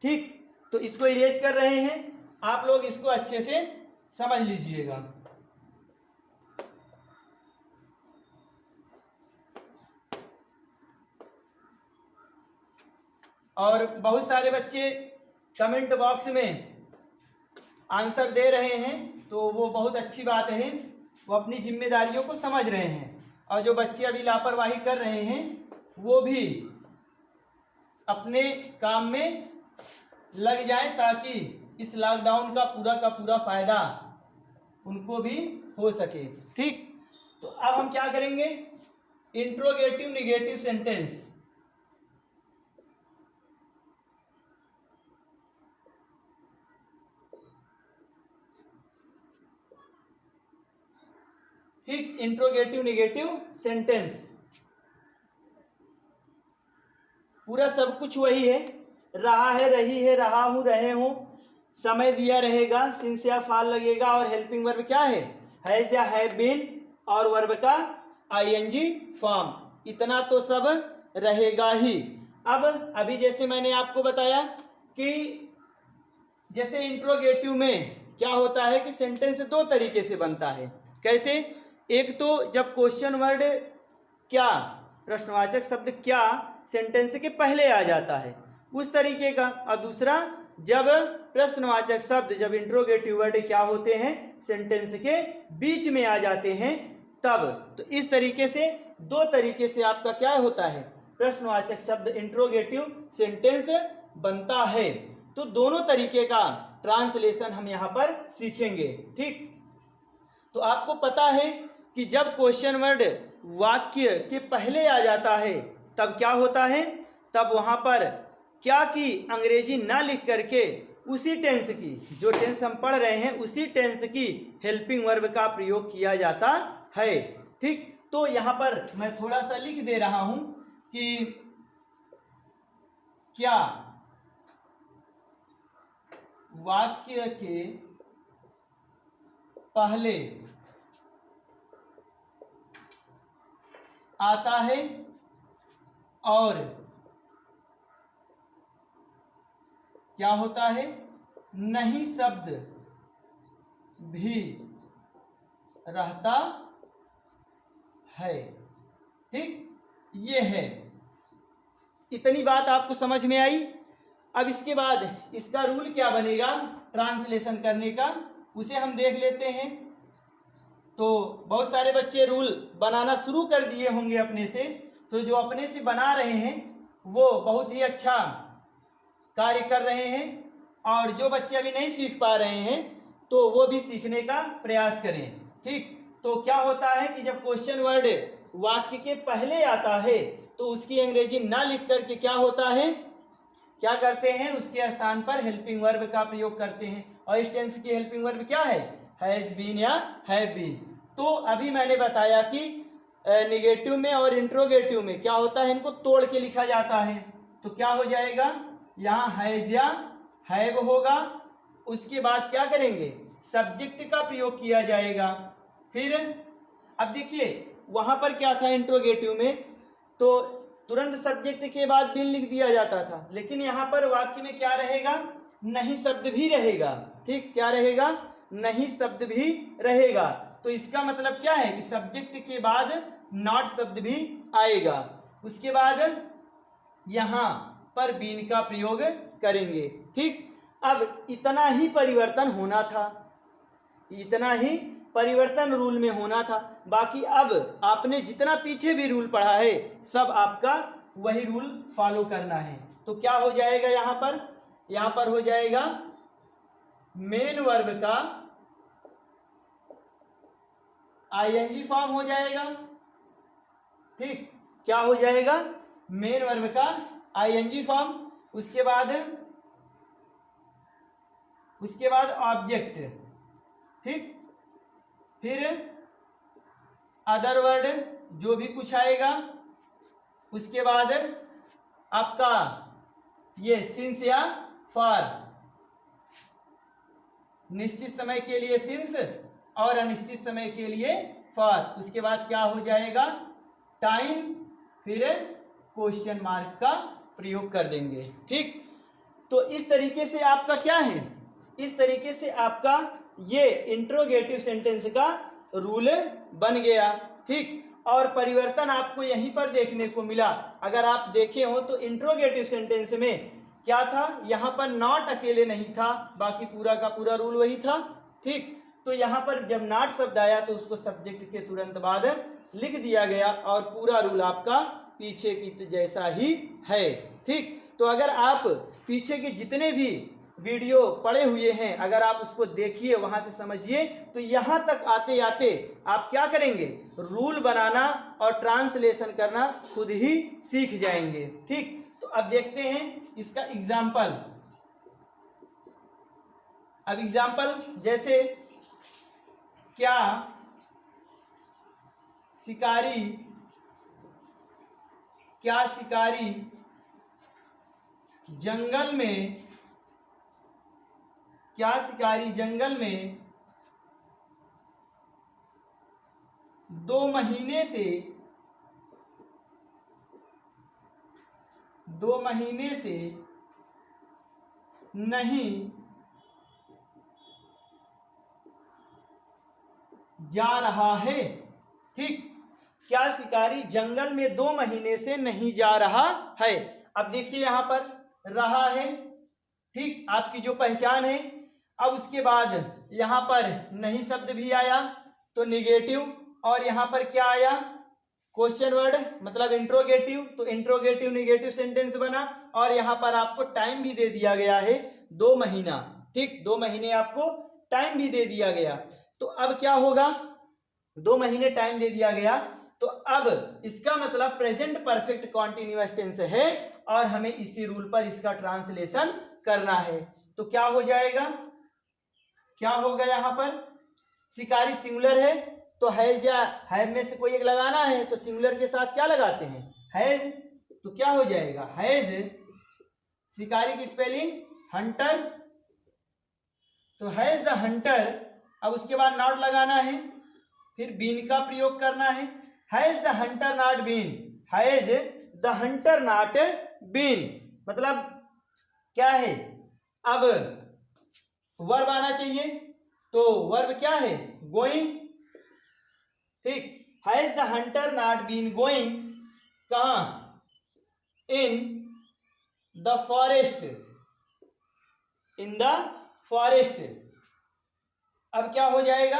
ठीक, तो इसको इरेज कर रहे हैं, आप लोग इसको अच्छे से समझ लीजिएगा। और बहुत सारे बच्चे कमेंट बॉक्स में आंसर दे रहे हैं, तो वो बहुत अच्छी बात है, वो अपनी जिम्मेदारियों को समझ रहे हैं, और जो बच्चे अभी लापरवाही कर रहे हैं वो भी अपने काम में लग जाएं, ताकि इस लॉकडाउन का पूरा फायदा उनको भी हो सके। ठीक, तो अब हम क्या करेंगे, इंट्रोगेटिव नेगेटिव सेंटेंस। ठीक, इंट्रोगेटिव नेगेटिव सेंटेंस पूरा सब कुछ वही है, रहा है, रही है, रहा हूं, रहे हूं, समय दिया रहेगा, सिंस या फाल लगेगा, और हेल्पिंग वर्ब क्या है, हैज या हैव बीन, और वर्ब का आईएनजी फॉर्म, इतना तो सब रहेगा ही। अब अभी जैसे मैंने आपको बताया कि जैसे इंट्रोगेटिव में क्या होता है कि सेंटेंस 2 तरीके से बनता है। कैसे एक तो जब क्वेश्चन वर्ड क्या, प्रश्नवाचक शब्द क्या सेंटेंस के पहले आ जाता है उस तरीके का, और दूसरा जब प्रश्नवाचक शब्द, जब इंट्रोगेटिव वर्ड क्या होते हैं सेंटेंस के बीच में आ जाते हैं तब। तो इस तरीके से दो तरीके से आपका क्या होता है, प्रश्नवाचक शब्द इंट्रोगेटिव सेंटेंस बनता है। तो दोनों तरीके का ट्रांसलेशन हम यहाँ पर सीखेंगे। ठीक, तो आपको पता है कि जब क्वेश्चन वर्ड वाक्य के पहले आ जाता है तब क्या होता है, तब वहाँ पर क्या की अंग्रेजी ना लिख करके उसी टेंस की, जो टेंस हम पढ़ रहे हैं उसी टेंस की हेल्पिंग वर्ब का प्रयोग किया जाता है। ठीक, तो यहाँ पर मैं थोड़ा सा लिख दे रहा हूँ कि क्या वाक्य के पहले आता है और क्या होता है, नहीं शब्द भी रहता है। ठीक, ये है, इतनी बात आपको समझ में आई। अब इसके बाद इसका रूल क्या बनेगा ट्रांसलेशन करने का, उसे हम देख लेते हैं। तो बहुत सारे बच्चे रूल बनाना शुरू कर दिए होंगे अपने से, तो जो अपने से बना रहे हैं वो बहुत ही अच्छा कार्य कर रहे हैं, और जो बच्चे अभी नहीं सीख पा रहे हैं तो वो भी सीखने का प्रयास करें। ठीक, तो क्या होता है कि जब क्वेश्चन वर्ड वाक्य के पहले आता है तो उसकी अंग्रेजी ना लिख करके क्या होता है, क्या करते हैं, उसके स्थान पर हेल्पिंग वर्ब का प्रयोग करते हैं। और इस टेंस की हेल्पिंग वर्ब क्या है, हैज बीन या हैव बीन। तो अभी मैंने बताया कि निगेटिव में और इंट्रोगेटिव में क्या होता है, इनको तोड़ के लिखा जाता है। तो क्या हो जाएगा, यहाँ हैज या हैव होगा, उसके बाद क्या करेंगे, सब्जेक्ट का प्रयोग किया जाएगा। फिर अब देखिए वहां पर क्या था इंट्रोगेटिव में, तो तुरंत सब्जेक्ट के बाद बीन लिख दिया जाता था, लेकिन यहाँ पर वाक्य में क्या रहेगा, नहीं शब्द भी रहेगा। ठीक, क्या रहेगा, नहीं शब्द भी रहेगा। तो इसका मतलब क्या है कि सब्जेक्ट के बाद नॉट शब्द भी आएगा, उसके बाद यहाँ पर बीन का प्रयोग करेंगे। ठीक, अब इतना ही परिवर्तन होना था, इतना ही परिवर्तन रूल में होना था। बाकी अब आपने जितना पीछे भी रूल पढ़ा है सब आपका वही रूल फॉलो करना है। तो क्या हो जाएगा, यहाँ पर हो जाएगा मेन वर्ब का आईएनजी फॉर्म हो जाएगा। ठीक, क्या हो जाएगा, मेन वर्ब का आईएनजी फॉर्म, उसके बाद ऑब्जेक्ट। ठीक, फिर अदर वर्ड जो भी कुछ आएगा, उसके बाद आपका ये सिंस या फॉर, निश्चित समय के लिए सिंस और अनिश्चित समय के लिए फॉर, उसके बाद क्या हो जाएगा टाइम, फिर क्वेश्चन मार्क का प्रयोग कर देंगे। ठीक, तो इस तरीके से आपका क्या है, इस तरीके से आपका ये इंट्रोगेटिव सेंटेंस का रूल बन गया। ठीक, और परिवर्तन आपको यहीं पर देखने को मिला। अगर आप देखे हो तो इंट्रोगेटिव सेंटेंस में क्या था, यहाँ पर नॉट अकेले नहीं था, बाकी पूरा का पूरा रूल वही था। ठीक, तो यहाँ पर जब नॉट शब्द आया तो उसको सब्जेक्ट के तुरंत बाद लिख दिया गया और पूरा रूल आपका पीछे की जैसा ही है। ठीक, तो अगर आप पीछे के जितने भी वीडियो पड़े हुए हैं अगर आप उसको देखिए, वहां से समझिए, तो यहाँ तक आते आते आप क्या करेंगे, रूल बनाना और ट्रांसलेशन करना खुद ही सीख जाएंगे। ठीक, तो अब देखते हैं इसका एग्जाम्पल। अब एग्जाम्पल जैसे क्या शिकारी जंगल में, क्या शिकारी जंगल में 2 महीने से नहीं जा रहा है। ठीक, क्या शिकारी जंगल में 2 महीने से नहीं जा रहा है। अब देखिए यहां पर रहा है, ठीक, आपकी जो पहचान है। अब उसके बाद यहां पर नहीं शब्द भी आया तो निगेटिव, और यहां पर क्या आया, क्वेश्चन वर्ड मतलब इंट्रोगेटिव, तो इंट्रोगेटिव निगेटिव सेंटेंस बना। और यहां पर आपको टाइम भी दे दिया गया है 2 महीना, ठीक, 2 महीने आपको टाइम भी दे दिया गया। तो अब क्या होगा, 2 महीने टाइम दे दिया गया, तो अब इसका मतलब प्रेजेंट परफेक्ट कॉन्टिन्यूअस टेंस है और हमें इसी रूल पर इसका ट्रांसलेशन करना है। तो क्या हो जाएगा, क्या होगा, यहां पर शिकारी सिंगुलर है तो हैज या हैव में से कोई एक लगाना है, तो सिंगुलर के साथ क्या लगाते हैं, हैज। तो क्या हो जाएगा, हैज, शिकारी की स्पेलिंग हंटर, तो हैज द हंटर। अब उसके बाद नॉट लगाना है, फिर बीन का प्रयोग करना है। Has the hunter not been, has the hunter not been, मतलब क्या है, अब वर्ब आना चाहिए, तो वर्ब क्या है, गोइंग, ठीक। Has the hunter not been going कहां, in the forest, in the forest. अब क्या हो जाएगा,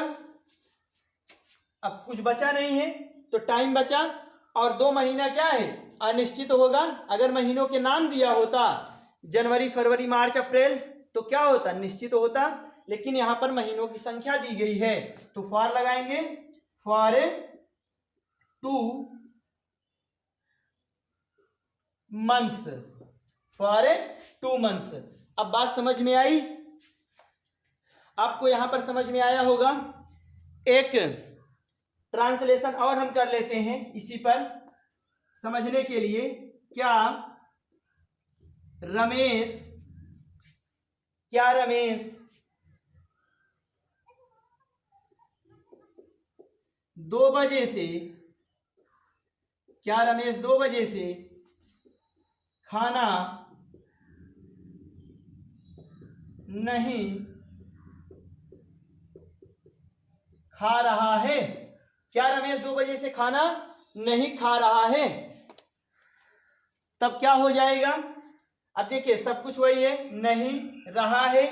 अब कुछ बचा नहीं है तो टाइम बचा, और 2 महीना क्या है, अनिश्चित होगा। अगर महीनों के नाम दिया होता जनवरी फरवरी मार्च अप्रैल तो क्या होता, निश्चित होता, लेकिन यहां पर महीनों की संख्या दी गई है तो फॉर लगाएंगे, फॉर 2 मंथ्स, फॉर 2 मंथ्स। अब बात समझ में आई, आपको यहां पर समझ में आया होगा। एक ट्रांसलेशन और हम कर लेते हैं इसी पर समझने के लिए। क्या रमेश, क्या रमेश 2 बजे से, क्या रमेश 2 बजे से खाना नहीं खा रहा है, क्या रमेश 2 बजे से खाना नहीं खा रहा है, तब क्या हो जाएगा। अब देखिए सब कुछ वही है, नहीं रहा है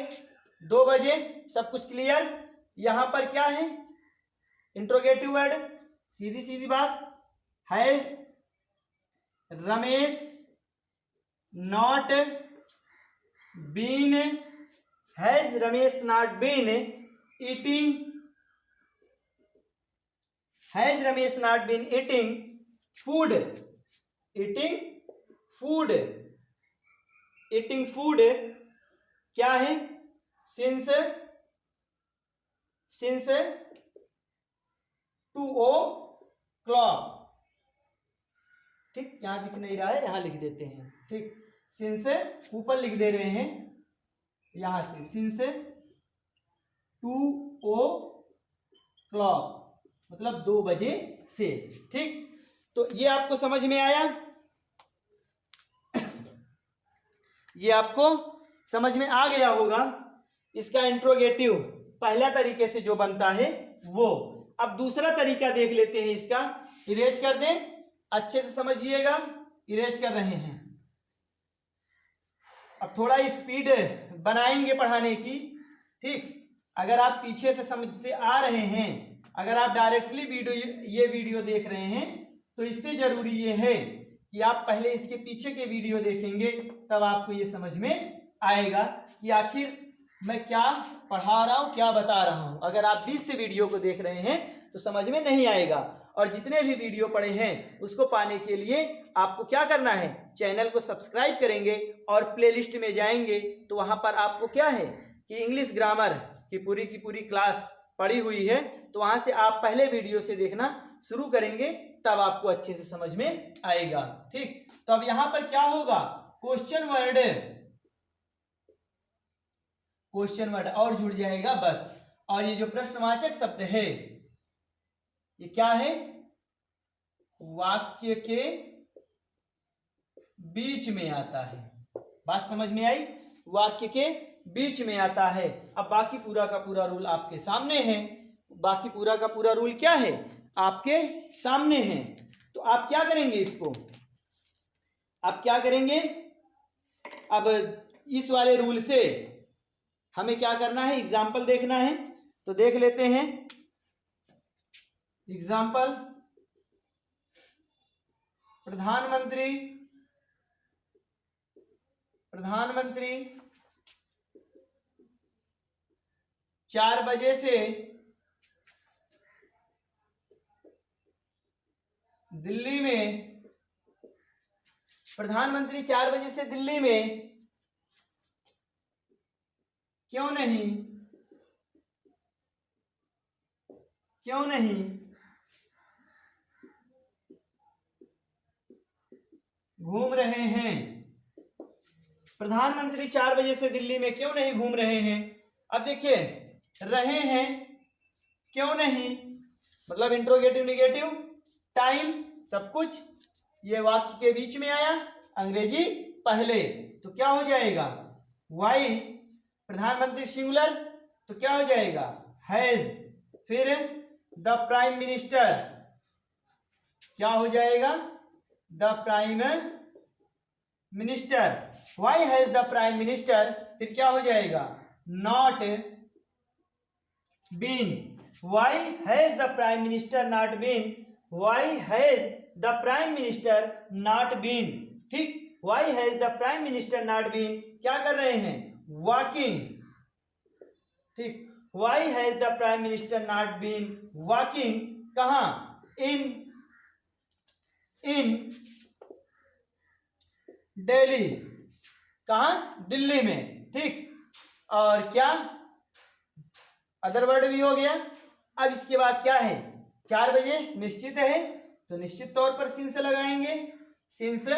2 बजे, सब कुछ क्लियर। यहां पर क्या है, इंट्रोगेटिव वर्ड, सीधी सीधी बात, has Ramesh not been, has Ramesh not been eating, has Ramesh not been eating food, eating food, eating food क्या है, सिंस 2 o'clock, ठीक, यहां दिख नहीं रहा है, यहां लिख देते हैं, ठीक, सिंस ऊपर लिख दे रहे हैं यहां से, सिंस 2 o'clock मतलब 2 बजे से, ठीक। तो ये आपको समझ में आया, ये आपको समझ में आ गया होगा। इसका इंट्रोगेटिव पहला तरीके से जो बनता है वो। अब दूसरा तरीका देख लेते हैं इसका, इरेज कर दें, अच्छे से समझिएगा, इरेज कर रहे हैं। अब थोड़ा स्पीड बनाएंगे पढ़ाने की, ठीक। अगर आप पीछे से समझते आ रहे हैं, अगर आप डायरेक्टली ये वीडियो देख रहे हैं तो इससे जरूरी ये है कि आप पहले इसके पीछे के वीडियो देखेंगे, तब आपको ये समझ में आएगा कि आखिर मैं क्या पढ़ा रहा हूं, क्या बता रहा हूं। अगर आप बीच से वीडियो को देख रहे हैं तो समझ में नहीं आएगा। और जितने भी वीडियो पढ़े हैं उसको पाने के लिए आपको क्या करना है, चैनल को सब्सक्राइब करेंगे और प्लेलिस्ट में जाएंगे तो वहां पर आपको क्या है कि इंग्लिश ग्रामर की पूरी क्लास पड़ी हुई है, तो वहां से आप पहले वीडियो से देखना शुरू करेंगे, तब आपको अच्छे से समझ में आएगा, ठीक। तो अब यहां पर क्या होगा, क्वेश्चन वर्ड और जुड़ जाएगा बस। और ये जो प्रश्नवाचक शब्द है ये क्या है, वाक्य के बीच में आता है। बात समझ में आई, वाक्य के बीच में आता है। अब बाकी पूरा का पूरा रूल आपके सामने है। बाकी पूरा का पूरा रूल क्या है, आपके सामने हैं। तो आप क्या करेंगे, इसको आप क्या करेंगे, अब इस वाले रूल से हमें क्या करना है, एग्जाम्पल देखना है। तो देख लेते हैं एग्जाम्पल। प्रधानमंत्री 4 बजे से दिल्ली में, प्रधानमंत्री 4 बजे से दिल्ली में क्यों नहीं घूम रहे हैं। प्रधानमंत्री 4 बजे से दिल्ली में क्यों नहीं घूम रहे हैं। अब देखिए, रहे हैं, क्यों नहीं, मतलब इंट्रोगेटिव, निगेटिव, टाइम, सब कुछ ये वाक्य के बीच में आया, अंग्रेजी पहले, तो क्या हो जाएगा, वाई, प्रधानमंत्री सिंगुलर, तो क्या हो जाएगा, हैज, फिर द प्राइम मिनिस्टर, क्या हो जाएगा, the prime minister, why has the prime minister, फिर क्या हो जाएगा, not been, why has the prime minister not been, why has the prime minister not been, ठीक, why has the prime minister not been, क्या कर रहे हैं, walking, ठीक, why has the prime minister not been walking, कहां, in Delhi, कहां, दिल्ली में, ठीक, और क्या, अदर वर्ड भी हो गया। अब इसके बाद क्या है, 4 बजे निश्चित है, तो निश्चित तौर पर सिंस लगाएंगे, सिंस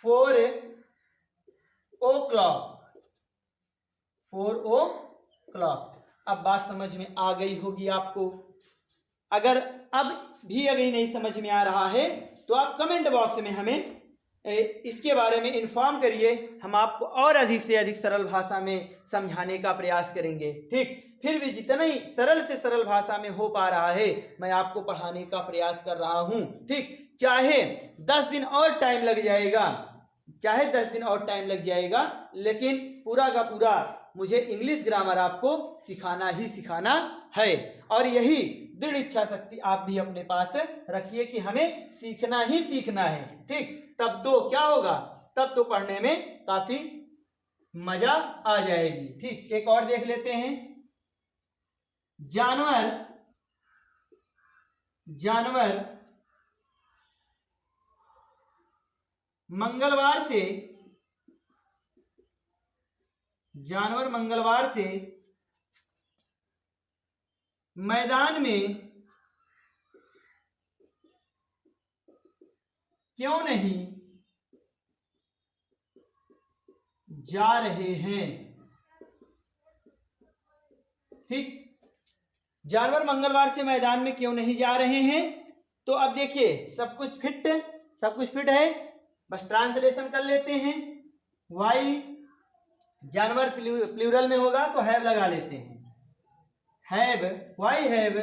4 o'clock, 4 o'clock। अब बात समझ में आ गई होगी आपको। अगर अब भी अगर नहीं समझ में आ रहा है तो आप कमेंट बॉक्स में हमें इसके बारे में इन्फॉर्म करिए, हम आपको और अधिक से अधिक सरल भाषा में समझाने का प्रयास करेंगे, ठीक। फिर भी जितना ही सरल से सरल भाषा में हो पा रहा है मैं आपको पढ़ाने का प्रयास कर रहा हूं, ठीक। चाहे 10 दिन और टाइम लग जाएगा, चाहे 10 दिन और टाइम लग जाएगा, लेकिन पूरा का पूरा मुझे इंग्लिश ग्रामर आपको सिखाना ही सिखाना है। और यही दृढ़ इच्छा शक्ति आप भी अपने पास रखिए कि हमें सीखना ही सीखना है, ठीक। तब तो क्या होगा, तब तो पढ़ने में काफी मजा आ जाएगी, ठीक। एक और देख लेते हैं, जानवर मंगलवार से मैदान में क्यों नहीं जा रहे हैं, ठीक। जानवर मंगलवार से मैदान में क्यों नहीं जा रहे हैं। तो अब देखिए सब कुछ फिट है, बस ट्रांसलेशन कर लेते हैं। वाई जानवर प्लूरल में होगा तो हैव लगा लेते हैं, have, why have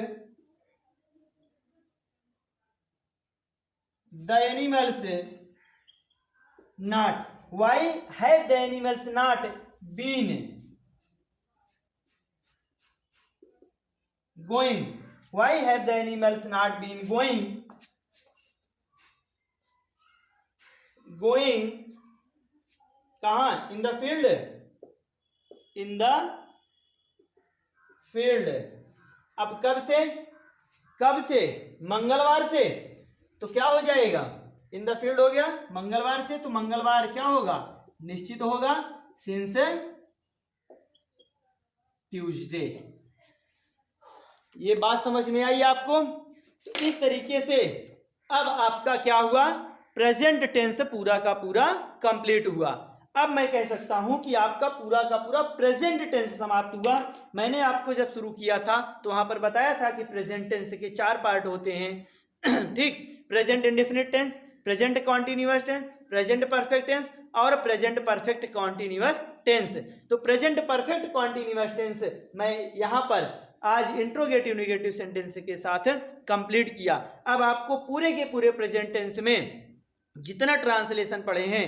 the animals not, why have the animals not been going, why have the animals not been going कहां, इन द फील्ड, अब कब से मंगलवार से, तो क्या हो जाएगा, इन द फील्ड हो गया मंगलवार से, तो मंगलवार क्या होगा, निश्चित होगा, सिंस ट्यूसडे। ये बात समझ में आई आपको। तो इस तरीके से अब आपका क्या हुआ, प्रेजेंट टेंस पूरा का पूरा कंप्लीट हुआ। अब मैं कह सकता हूं कि आपका पूरा का पूरा प्रेजेंट टेंस समाप्त हुआ। मैंने आपको जब शुरू किया था तो वहां पर बताया था कि प्रेजेंट टेंस के 4 पार्ट होते हैं, ठीक। Present indefinite tense, present continuous tense, present perfect tense और प्रेजेंट परफेक्ट कॉन्टिन्यूअस टेंस। तो प्रेजेंट परफेक्ट कॉन्टिन्यूअस टेंस मैं यहाँ पर आज इंट्रोगेटिव नेगेटिव सेंटेंस के साथ कंप्लीट किया। अब आपको पूरे के पूरे प्रेजेंट टेंस में जितना ट्रांसलेशन पढ़े हैं,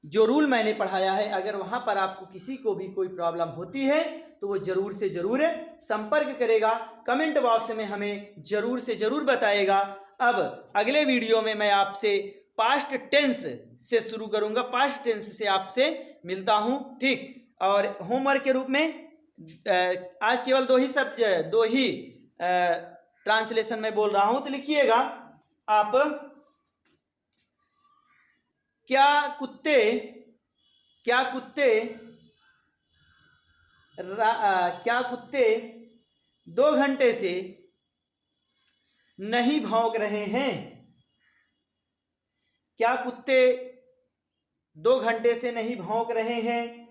जो रूल मैंने पढ़ाया है, अगर वहां पर आपको किसी को भी कोई प्रॉब्लम होती है तो वो जरूर से जरूर संपर्क करेगा, कमेंट बॉक्स में हमें जरूर से जरूर बताएगा। अब अगले वीडियो में मैं आपसे पास्ट टेंस से शुरू करूंगा, पास्ट टेंस से आपसे मिलता हूं, ठीक। और होमवर्क के रूप में आज केवल दो ही ट्रांसलेशन में बोल रहा हूं, तो लिखिएगा आप, क्या कुत्ते 2 घंटे से नहीं भौंक रहे हैं? क्या कुत्ते 2 घंटे से नहीं भौंक रहे हैं?